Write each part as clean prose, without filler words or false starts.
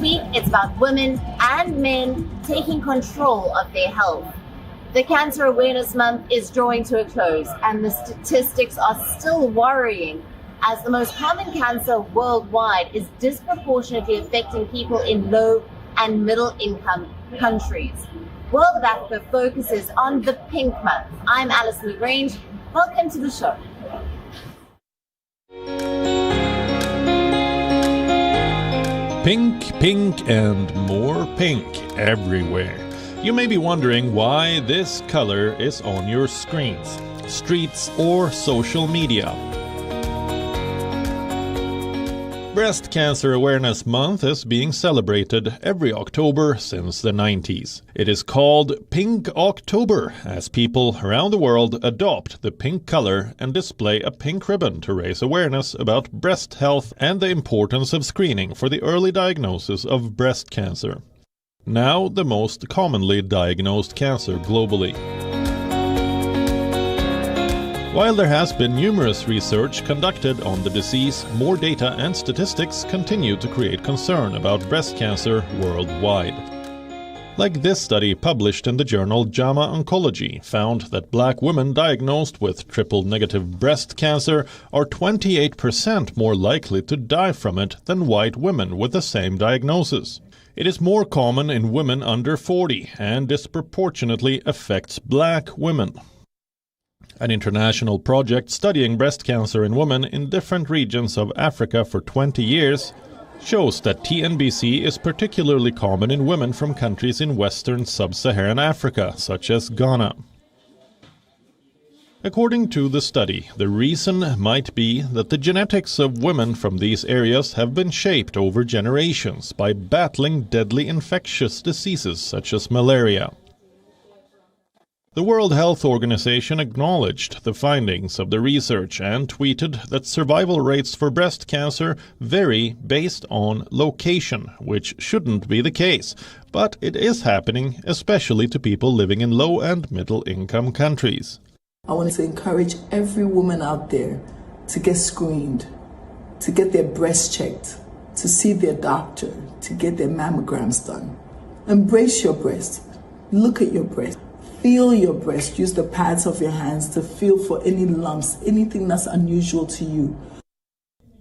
week, it's about women and men taking control of their health. The Cancer Awareness Month is drawing to a close, and the statistics are still worrying, as the most common cancer worldwide is disproportionately affecting people in low and middle income countries. World of Africa focuses on the Pink Month. I'm Alison LaGrange. Welcome to the show. Pink, pink, and more pink everywhere. You may be wondering why this color is on your screens, streets, or social media. Breast Cancer Awareness Month is being celebrated every October since the 90s. It is called Pink October as people around the world adopt the pink color and display a pink ribbon to raise awareness about breast health and the importance of screening for the early diagnosis of breast cancer. Now the most commonly diagnosed cancer globally. While there has been numerous research conducted on the disease, more data and statistics continue to create concern about breast cancer worldwide. Like this study published in the journal JAMA Oncology found that black women diagnosed with triple-negative breast cancer are 28% more likely to die from it than white women with the same diagnosis. It is more common in women under 40 and disproportionately affects black women. An international project studying breast cancer in women in different regions of Africa for 20 years shows that TNBC is particularly common in women from countries in western sub-Saharan Africa, such as Ghana. According to the study, the reason might be that the genetics of women from these areas have been shaped over generations by battling deadly infectious diseases such as malaria. The World Health Organization acknowledged the findings of the research and tweeted that survival rates for breast cancer vary based on location, which shouldn't be the case, but it is happening, especially to people living in low and middle income countries. I want to encourage every woman out there to get screened, to get their breast checked, to see their doctor, to get their mammograms done. Embrace your breast. Look at your breast. Feel your breast. Use the pads of your hands to feel for any lumps, anything that's unusual to you.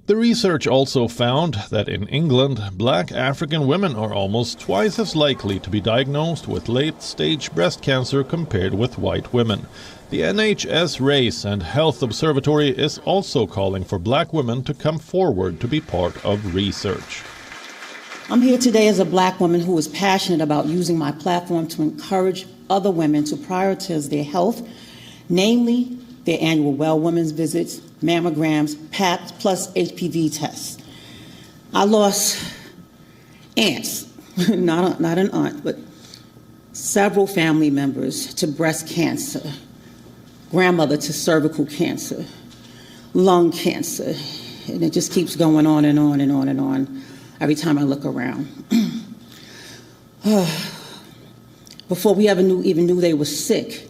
The research also found that in England, black African women are almost twice as likely to be diagnosed with late-stage breast cancer compared with white women. The NHS Race and Health Observatory is also calling for black women to come forward to be part of research. I'm here today as a black woman who is passionate about using my platform to encourage other women to prioritize their health, namely their annual well women's visits, mammograms, PAP, plus HPV tests. I lost aunts, not an aunt, but several family members to breast cancer, grandmother to cervical cancer, lung cancer, and it just keeps going on and on and on and on every time I look around. Before we even knew they were sick,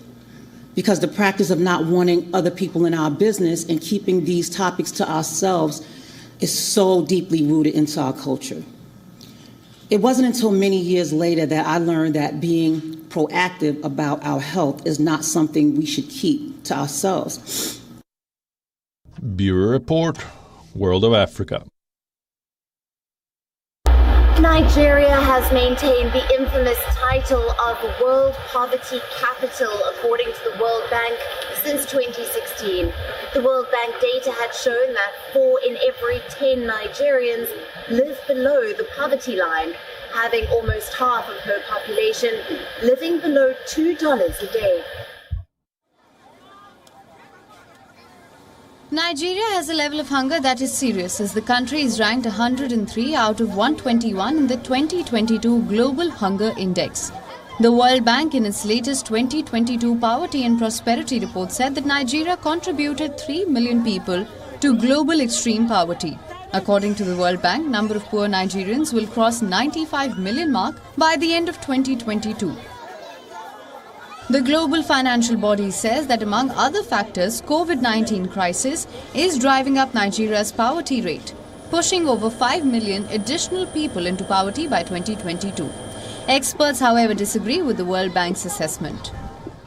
because the practice of not wanting other people in our business and keeping these topics to ourselves is so deeply rooted into our culture. It wasn't until many years later that I learned that being proactive about our health is not something we should keep to ourselves. Bureau Report, World of Africa. Nigeria has maintained the infamous title of World Poverty Capital, according to the World Bank, since 2016. The World Bank data had shown that 4 in every 10 Nigerians live below the poverty line, having almost half of her population living below $2 a day. Nigeria has a level of hunger that is serious, as the country is ranked 103 out of 121 in the 2022 Global Hunger Index. The World Bank in its latest 2022 Poverty and Prosperity report said that Nigeria contributed 3 million people to global extreme poverty. According to the World Bank, number of poor Nigerians will cross 95 million mark by the end of 2022. The global financial body says that among other factors, COVID-19 crisis is driving up Nigeria's poverty rate. pushing over 5 million additional people into poverty by 2022. Experts, however, disagree with the World Bank's assessment.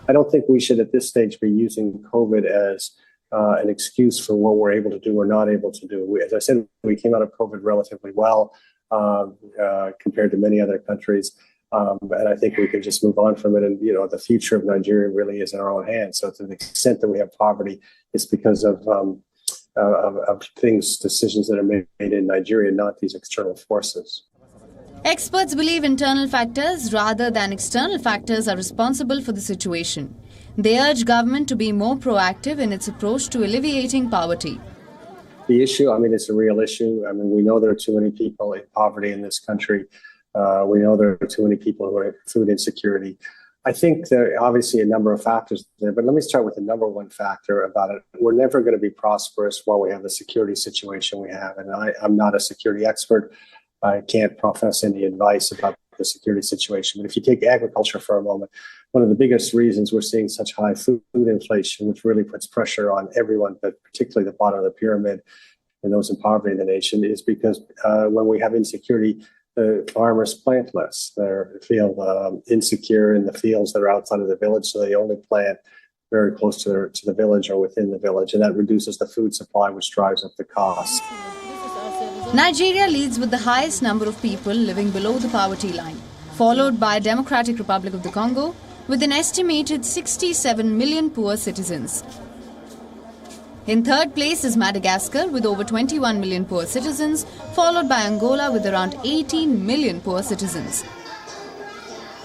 I don't think we should at this stage be using COVID as an excuse for what we're able to do or not able to do. As I said, we came out of COVID relatively well compared to many other countries. And I think we can just move on from it. And, the future of Nigeria really is in our own hands. So to the extent that we have poverty, it's because of decisions that are made in Nigeria, not these external forces. Experts believe internal factors rather than external factors are responsible for the situation. They urge government to be more proactive in its approach to alleviating poverty. The issue, it's a real issue. We know there are too many people in poverty in this country. We know there are too many people who are in food insecurity. I think there are obviously a number of factors there, but let me start with the number one factor about it. We're never going to be prosperous while we have the security situation we have. And I'm not a security expert. I can't profess any advice about the security situation. But if you take agriculture for a moment, one of the biggest reasons we're seeing such high food inflation, which really puts pressure on everyone, but particularly the bottom of the pyramid and those in poverty in the nation, is because when we have insecurity, the farmers plant less. They feel insecure in the fields that are outside of the village, so they only plant very close to the village or within the village, and that reduces the food supply, which drives up the cost. Nigeria leads with the highest number of people living below the poverty line, followed by Democratic Republic of the Congo, with an estimated 67 million poor citizens. In third place is Madagascar with over 21 million poor citizens, followed by Angola with around 18 million poor citizens.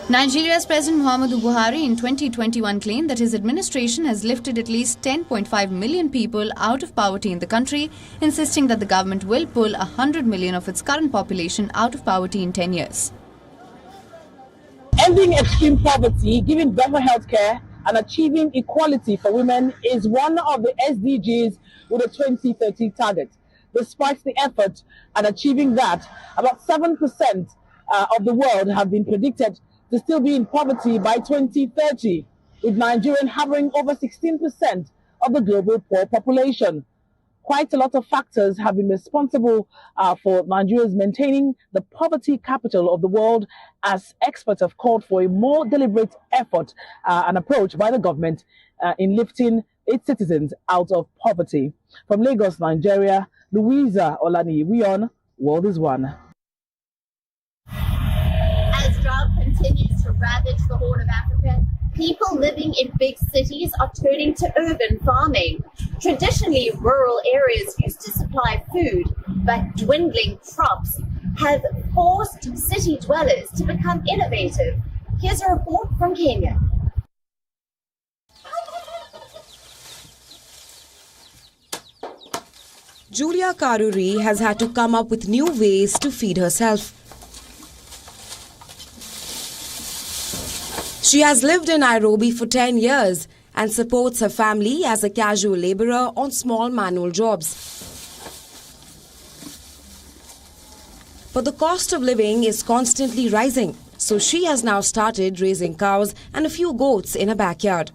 Nigeria's President Muhammadu Buhari in 2021 claimed that his administration has lifted at least 10.5 million people out of poverty in the country, insisting that the government will pull 100 million of its current population out of poverty in 10 years. Ending extreme poverty, giving better health care, and achieving equality for women is one of the SDGs with a 2030 target. Despite the effort at achieving that, about 7% of the world have been predicted to still be in poverty by 2030, with Nigeria harboring over 16% of the global poor population. Quite a lot of factors have been responsible for Nigeria's maintaining the poverty capital of the world, as experts have called for a more deliberate effort and approach by the government in lifting its citizens out of poverty. From Lagos, Nigeria, Louisa Olani, WION, World is One. As drought continues to ravage the Horn of Africa, people living in big cities are turning to urban farming. Traditionally, rural areas used to supply food, but dwindling crops have forced city dwellers to become innovative. Here's a report from Kenya. Julia Karuri has had to come up with new ways to feed herself. She has lived in Nairobi for 10 years and supports her family as a casual laborer on small manual jobs. But the cost of living is constantly rising, so she has now started raising cows and a few goats in her backyard.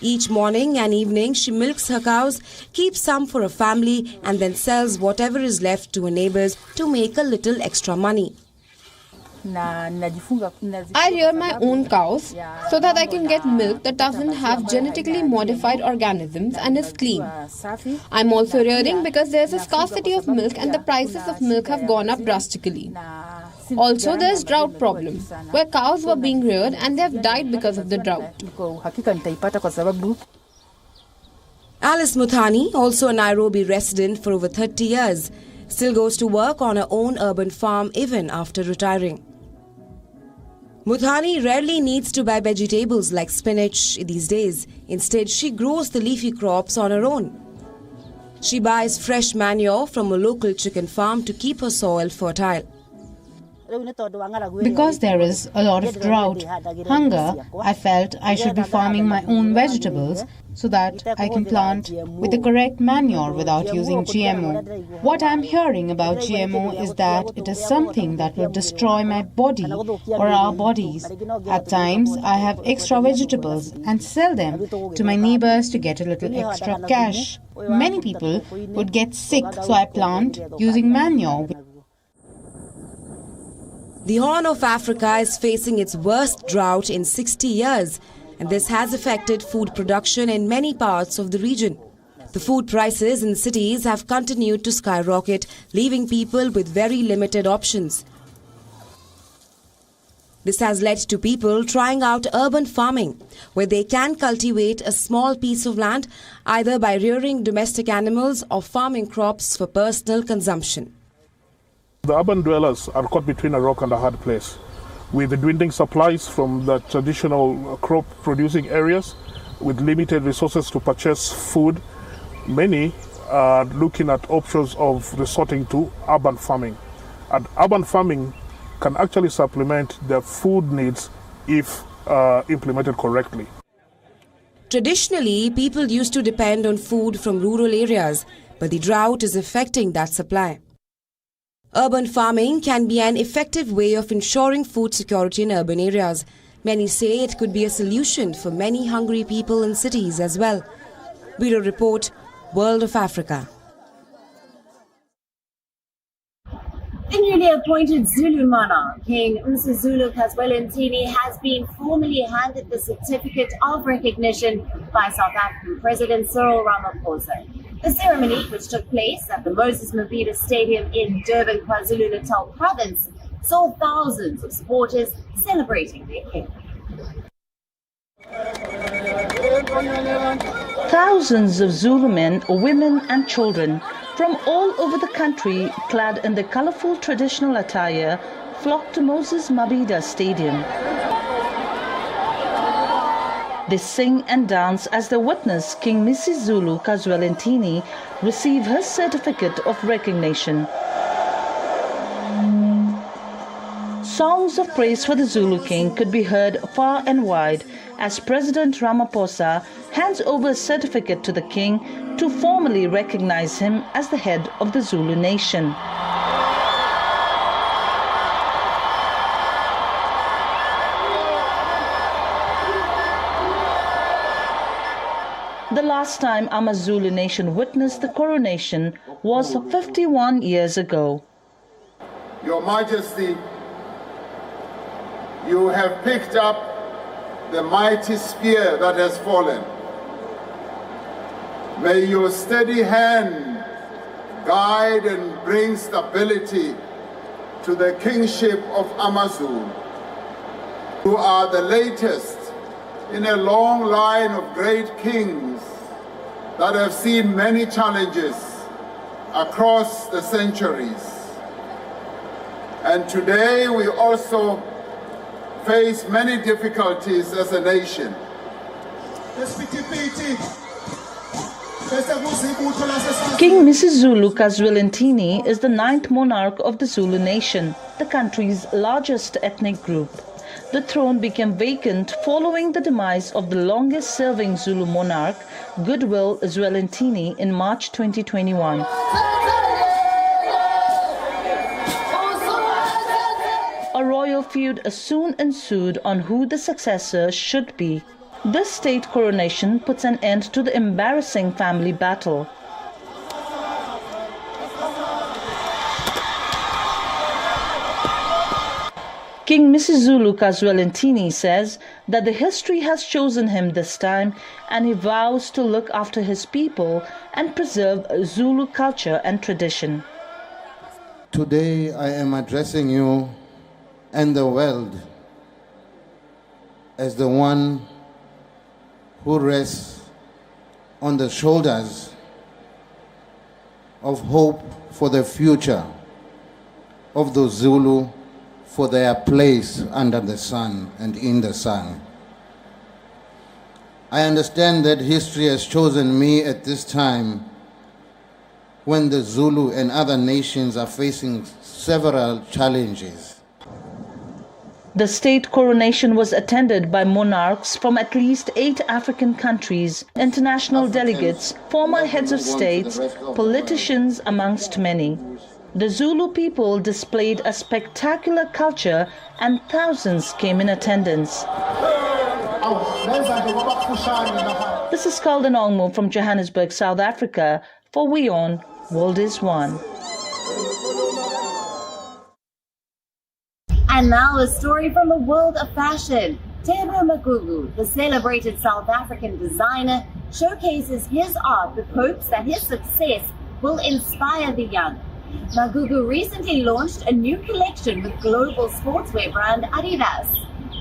Each morning and evening she milks her cows, keeps some for her family and then sells whatever is left to her neighbors to make a little extra money. I rear my own cows so that I can get milk that doesn't have genetically modified organisms and is clean. I'm also rearing because there's a scarcity of milk and the prices of milk have gone up drastically. Also, there's drought problem, where cows were being reared and they have died because of the drought. Alice Muthani, also a Nairobi resident for over 30 years, still goes to work on her own urban farm even after retiring. Muthani rarely needs to buy vegetables like spinach these days. Instead, she grows the leafy crops on her own. She buys fresh manure from a local chicken farm to keep her soil fertile. Because there is a lot of drought, hunger, I felt I should be farming my own vegetables so that I can plant with the correct manure without using GMO. What I'm hearing about GMO is that it is something that will destroy my body or our bodies. At times, I have extra vegetables and sell them to my neighbors to get a little extra cash. Many people would get sick, so I plant using manure. The Horn of Africa is facing its worst drought in 60 years, and this has affected food production in many parts of the region. The food prices in cities have continued to skyrocket, leaving people with very limited options. This has led to people trying out urban farming, where they can cultivate a small piece of land either by rearing domestic animals or farming crops for personal consumption. The urban dwellers are caught between a rock and a hard place. With the dwindling supplies from the traditional crop-producing areas, with limited resources to purchase food, many are looking at options of resorting to urban farming. And urban farming can actually supplement their food needs if implemented correctly. Traditionally, people used to depend on food from rural areas, but the drought is affecting that supply. Urban farming can be an effective way of ensuring food security in urban areas. Many say it could be a solution for many hungry people in cities as well. Bureau Report, World of Africa. The newly appointed Zulu monarch, King Zulu Kazwelentini, has been formally handed the certificate of recognition by South African President Cyril Ramaphosa. The ceremony, which took place at the Moses Mabhida Stadium in Durban, KwaZulu-Natal province, saw thousands of supporters celebrating their king. Thousands of Zulu men, women and children from all over the country, clad in the colorful traditional attire, flocked to Moses Mabhida Stadium. They sing and dance as they witness King Zulu Kazwelentini receive her certificate of recognition. Songs of praise for the Zulu king could be heard far and wide as President Ramaphosa hands over a certificate to the king to formally recognize him as the head of the Zulu nation. The last time our Zulu nation witnessed the coronation was 51 years ago. Your Majesty, you have picked up the mighty spear that has fallen. May your steady hand guide and bring stability to the kingship of Amazulu. You are the latest in a long line of great kings that have seen many challenges across the centuries. And today we also face many difficulties as a nation. King Zulu Kazwelentini is the 9th monarch of the Zulu nation, the country's largest ethnic group. The throne became vacant following the demise of the longest-serving Zulu monarch, Goodwill Zwelithini, in March 2021. A royal feud soon ensued on who the successor should be. This state coronation puts an end to the embarrassing family battle. King Zulu Kazwelentini says that the history has chosen him this time, and he vows to look after his people and preserve Zulu culture and tradition. Today I am addressing you and the world as the one who rests on the shoulders of hope for the future of the Zulu, for their place under the sun and in the sun. I understand that history has chosen me at this time when the Zulu and other nations are facing several challenges. The state coronation was attended by monarchs from at least 8 African countries, international delegates, former heads of states, politicians, amongst many. The Zulu people displayed a spectacular culture and thousands came in attendance. This is Kalden Ongmo from Johannesburg, South Africa for WION World is One. And now a story from the world of fashion. Tebo Magugu, the celebrated South African designer, showcases his art with hopes that his success will inspire the young. Magugu recently launched a new collection with global sportswear brand Adidas.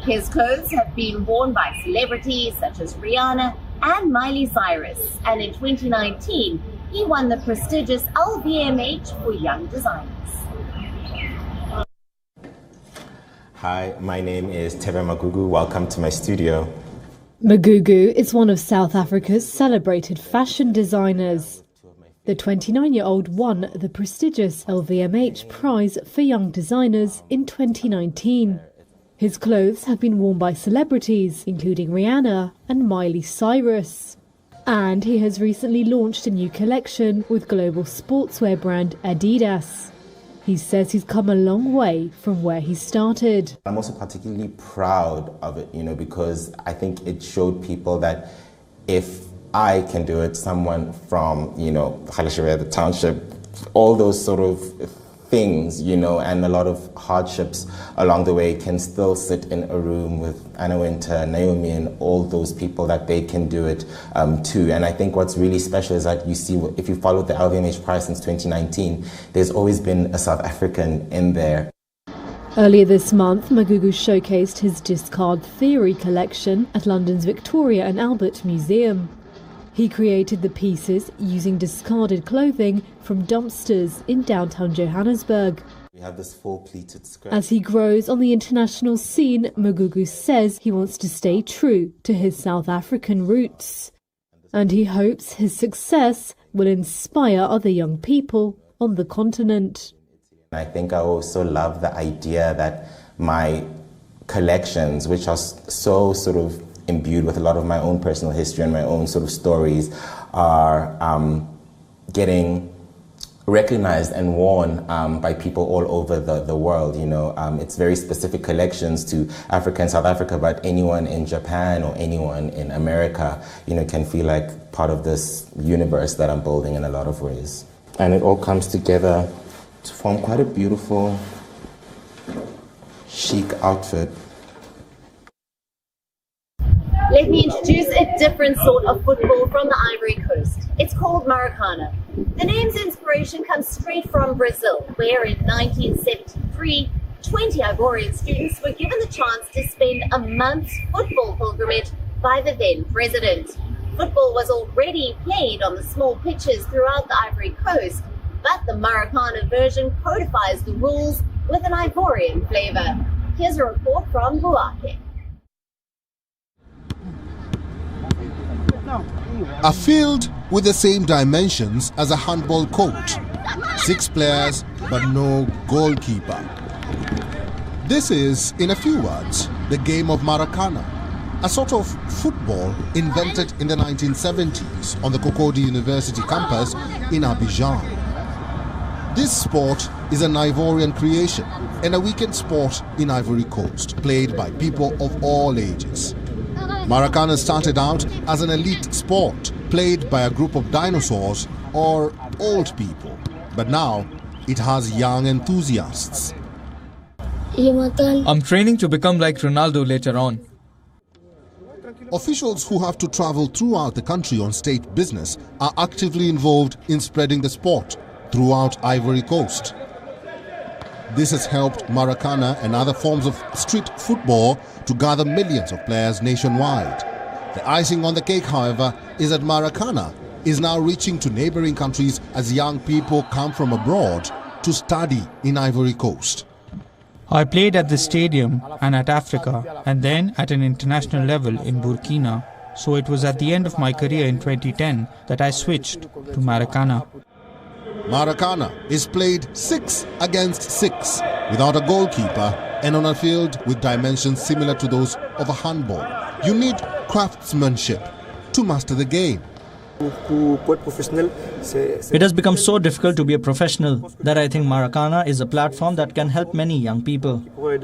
His clothes have been worn by celebrities such as Rihanna and Miley Cyrus, and in 2019 he won the prestigious LVMH for Young Designers. Hi, my name is Tebe Magugu. Welcome to my studio. Magugu is one of South Africa's celebrated fashion designers. The 29-year-old won the prestigious LVMH Prize for Young Designers in 2019. His clothes have been worn by celebrities, including Rihanna and Miley Cyrus. And he has recently launched a new collection with global sportswear brand Adidas. He says he's come a long way from where he started. I'm also particularly proud of it, because I think it showed people that if I can do it, someone from, the township, all those sort of things, and a lot of hardships along the way, can still sit in a room with Anna Winter, Naomi, and all those people, that they can do it too. And I think what's really special is that you see, if you follow the LVMH Prize since 2019, there's always been a South African in there. Earlier this month, Magugu showcased his Discard Theory collection at London's Victoria and Albert Museum. He created the pieces using discarded clothing from dumpsters in downtown Johannesburg. We have this full pleated skirt. As he grows on the international scene, Magugu says he wants to stay true to his South African roots. And he hopes his success will inspire other young people on the continent. I think I also love the idea that my collections, which are so sort of imbued with a lot of my own personal history and my own sort of stories, are getting recognized and worn by people all over the world. It's very specific collections to Africa and South Africa, but anyone in Japan or anyone in America, can feel like part of this universe that I'm building in a lot of ways. And it all comes together to form quite a beautiful, chic outfit. Let me introduce a different sort of football from the Ivory Coast. It's called Maracana. The name's inspiration comes straight from Brazil, where in 1973, 20 Ivorian students were given the chance to spend a month's football pilgrimage by the then president. Football was already played on the small pitches throughout the Ivory Coast, but the Maracana version codifies the rules with an Ivorian flavor. Here's a report from Buake. A field with the same dimensions as a handball court. 6 players, but no goalkeeper. This is, in a few words, the game of Maracana, a sort of football invented in the 1970s on the Cocody University campus in Abidjan. This sport is an Ivorian creation and a weekend sport in Ivory Coast, played by people of all ages. Maracana started out as an elite sport played by a group of dinosaurs or old people, but now it has young enthusiasts. I'm training to become like Ronaldo later on. Officials who have to travel throughout the country on state business are actively involved in spreading the sport throughout Ivory Coast. This has helped Maracana and other forms of street football to gather millions of players nationwide. The icing on the cake, however, is that Maracana is now reaching to neighboring countries as young people come from abroad to study in Ivory Coast. I played at the stadium and at Africa, and then at an international level in Burkina. So it was at the end of my career in 2010 that I switched to Maracana. Maracana is played 6 against 6 without a goalkeeper and on a field with dimensions similar to those of a handball. You need craftsmanship to master the game. It has become so difficult to be a professional that I think Maracana is a platform that can help many young people. At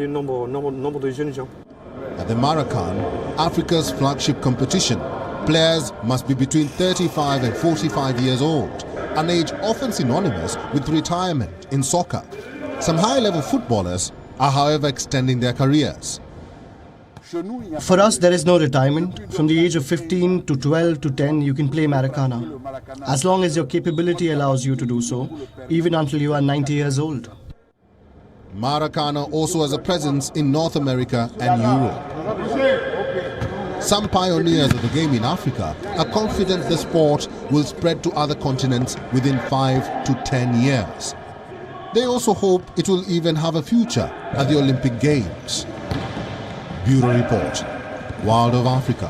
the Maracana, Africa's flagship competition, players must be between 35 and 45 years old, an age often synonymous with retirement in soccer. Some high-level footballers are, however, extending their careers. For us, there is no retirement. From the age of 15 to 12 to 10, you can play Maracana, as long as your capability allows you to do so, even until you are 90 years old. Maracana also has a presence in North America and Europe. Some pioneers of the game in Africa are confident the sport will spread to other continents within 5 to 10 years. They also hope it will even have a future at the Olympic Games. Bureau Report, World of Africa.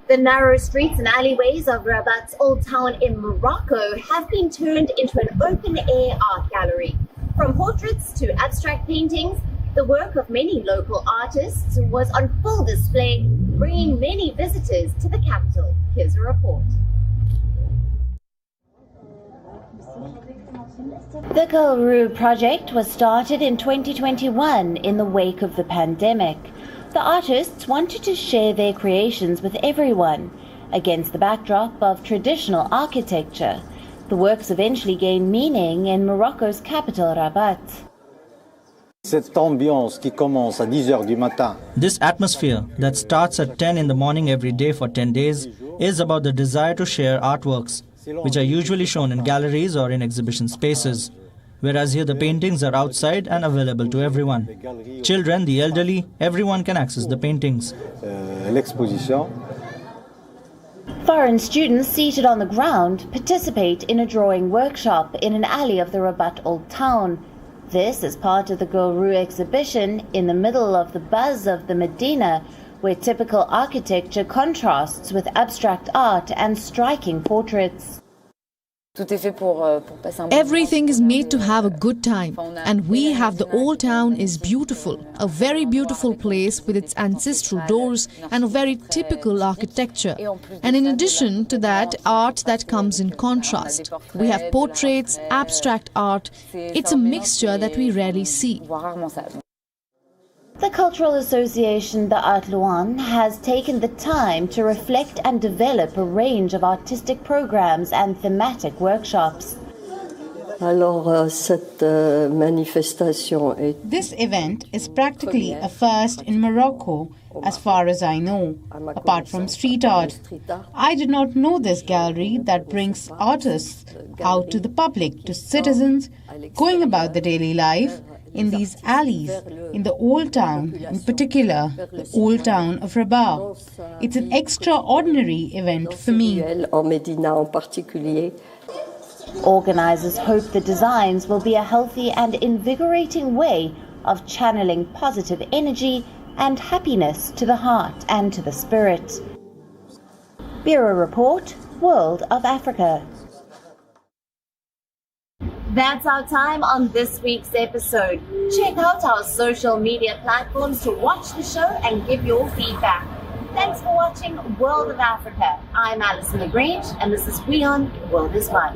The narrow streets and alleyways of Rabat's old town in Morocco have been turned into an open-air art gallery. From portraits to abstract paintings, the work of many local artists was on full display, bringing many visitors to the capital. Here's a report. The Gulru project was started in 2021 in the wake of the pandemic. The artists wanted to share their creations with everyone against the backdrop of traditional architecture. The works eventually gained meaning in Morocco's capital, Rabat. This atmosphere that starts at 10 in the morning every day for 10 days is about the desire to share artworks, which are usually shown in galleries or in exhibition spaces. Whereas here the paintings are outside and available to everyone. Children, the elderly, everyone can access the paintings. Foreign students seated on the ground participate in a drawing workshop in an alley of the Rabat Old Town. This is part of the Gulru exhibition in the middle of the buzz of the Medina, where typical architecture contrasts with abstract art and striking portraits. Everything is made to have a good time, and we have the old town is beautiful, a very beautiful place with its ancestral doors and a very typical architecture. And in addition to that, art that comes in contrast. We have portraits, abstract art. It's a mixture that we rarely see. The cultural association, the Art Luan, has taken the time to reflect and develop a range of artistic programs and thematic workshops. This event is practically a first in Morocco, as far as I know, apart from street art. I did not know this gallery that brings artists out to the public, to citizens, going about the daily life, in these alleys, in the old town, in particular, the old town of Rabat. It's an extraordinary event for me. Organizers hope the designs will be a healthy and invigorating way of channeling positive energy and happiness to the heart and to the spirit. Bureau Report, World of Africa. That's our time on this week's episode. Check out our social media platforms to watch the show and give your feedback. Thanks for watching World of Africa. I'm Alison LaGrange, and this is WION The World is One.